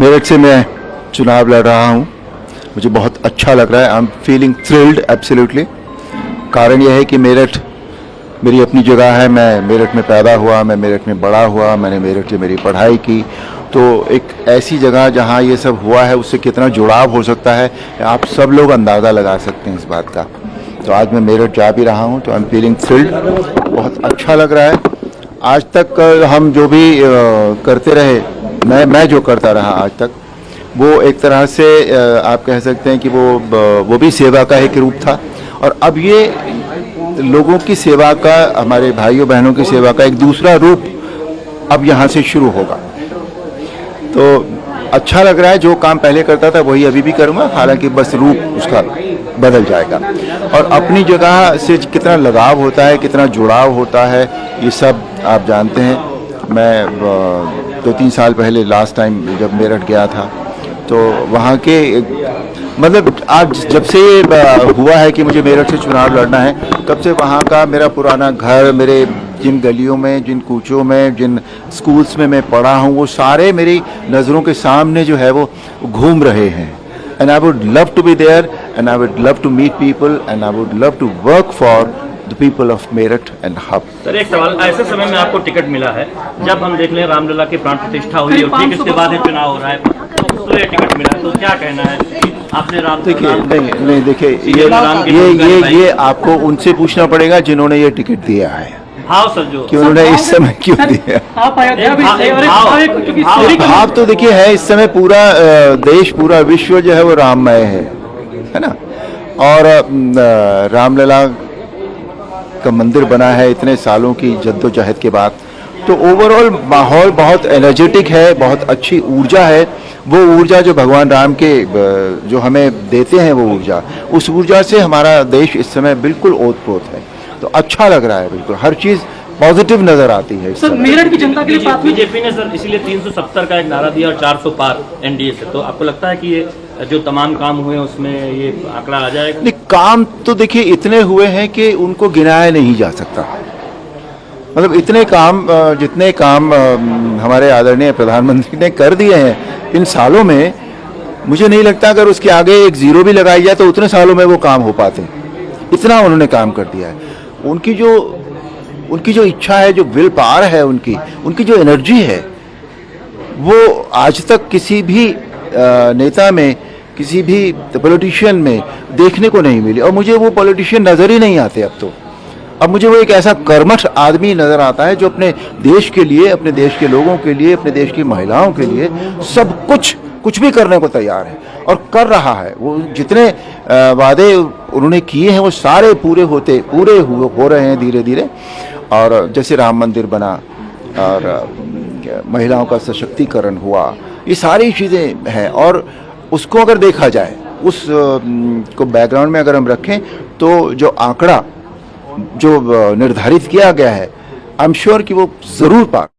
मेरठ से मैं चुनाव लड़ रहा हूँ। मुझे बहुत अच्छा लग रहा है। I am feeling thrilled absolutely. कारण यह है कि मेरठ मेरी अपनी जगह है। मैं मेरठ में पैदा हुआ, मैं मेरठ में बड़ा हुआ, मैंने मेरठ से मेरी पढ़ाई की। तो एक ऐसी जगह जहाँ ये सब हुआ है, उससे कितना जुड़ाव हो सकता है आप सब लोग अंदाज़ा लगा सकते हैं इस बात का। तो आज मैं मेरठ जा भी रहा हूँ, तो आई एम फीलिंग थ्रिल्ड। बहुत अच्छा लग रहा है। आज तक हम जो भी करते रहे, मैं जो करता रहा आज तक, वो एक तरह से आप कह सकते हैं कि वो भी सेवा का एक रूप था। और अब ये लोगों की सेवा का, हमारे भाइयों बहनों की सेवा का एक दूसरा रूप अब यहाँ से शुरू होगा। तो अच्छा लग रहा है। जो काम पहले करता था वही अभी भी करूँगा, हालांकि बस रूप उसका बदल जाएगा। और अपनी जगह से कितना लगाव होता है, कितना जुड़ाव होता है, ये सब आप जानते हैं। मैं 2-3 साल पहले लास्ट टाइम जब मेरठ गया था, तो वहाँ के मतलब आज जब से हुआ है कि मुझे मेरठ से चुनाव लड़ना है, तब से वहाँ का मेरा पुराना घर, मेरे जिन गलियों में, जिन कूचों में, जिन स्कूल्स में मैं पढ़ा हूँ, वो सारे मेरी नज़रों के सामने जो है वो घूम रहे हैं। And I would love to be there, and I would love to meet people, and I would love to work for the people of Meerut and hub. Sir, एक सवाल, ऐसे समय में आपको टिकट मिला है जब हम देख लें रामलला की प्राण प्रतिष्ठा हुई और ठीक इसके बाद चुनाव हो रहा है, तो ये टिकट मिला, तो क्या कहना है आपने? नहीं देखिए, ये आपको उनसे पूछना पड़ेगा जिन्होंने ये टिकट दिया है। भाव सर, जो कि उन्होंने इस समय क्यों दिया। भाव तो देखिए है, इस समय पूरा देश, पूरा विश्व जो है वो राममय है ना। और रामलला का मंदिर बना है इतने सालों की जद्दोजहद के बाद। तो ओवरऑल माहौल बहुत एनर्जेटिक है, बहुत अच्छी ऊर्जा है। वो ऊर्जा जो भगवान राम के जो हमें देते हैं, वो ऊर्जा, उस ऊर्जा से हमारा देश इस समय बिल्कुल ओतप्रोत है। तो अच्छा लग रहा है, बिल्कुल हर चीज़ पॉजिटिव नजर आती है। सर, मेरठ की जनता के लिए बीजेपी ने सर इसीलिए 370 का एक नारा दिया और 400 पार एनडीए से, तो आपको लगता है कि ये जो तमाम काम हुए उसमें ये आंकड़ा आ जाएगा? नहीं, काम तो देखिए इतने हुए हैं कि उनको गिनाया नहीं जा सकता। मतलब इतने काम, जितने काम हमारे आदरणीय प्रधानमंत्री ने कर दिए हैं इन सालों में, मुझे नहीं लगता अगर उसके आगे एक जीरो भी लगाई जाए तो उतने सालों में वो काम हो पाते। इतना उन्होंने काम कर दिया है। उनकी जो इच्छा है, जो विल पावर है, उनकी जो एनर्जी है, वो आज तक किसी भी नेता में, किसी भी पॉलिटिशियन में देखने को नहीं मिली। और मुझे वो पॉलिटिशियन नज़र ही नहीं आते अब तो। अब मुझे वो एक ऐसा कर्मठ आदमी नज़र आता है जो अपने देश के लिए, अपने देश के लोगों के लिए, अपने देश की महिलाओं के लिए सब कुछ भी करने को तैयार है और कर रहा है। वो जितने वादे उन्होंने किए हैं वो सारे पूरे हो रहे हैं धीरे धीरे। और जैसे राम मंदिर बना और महिलाओं का सशक्तिकरण हुआ, ये सारी चीज़ें हैं। और उसको अगर देखा जाए, उस को बैकग्राउंड में अगर हम रखें, तो जो आंकड़ा जो निर्धारित किया गया है, आई एम श्योर कि वो ज़रूर पार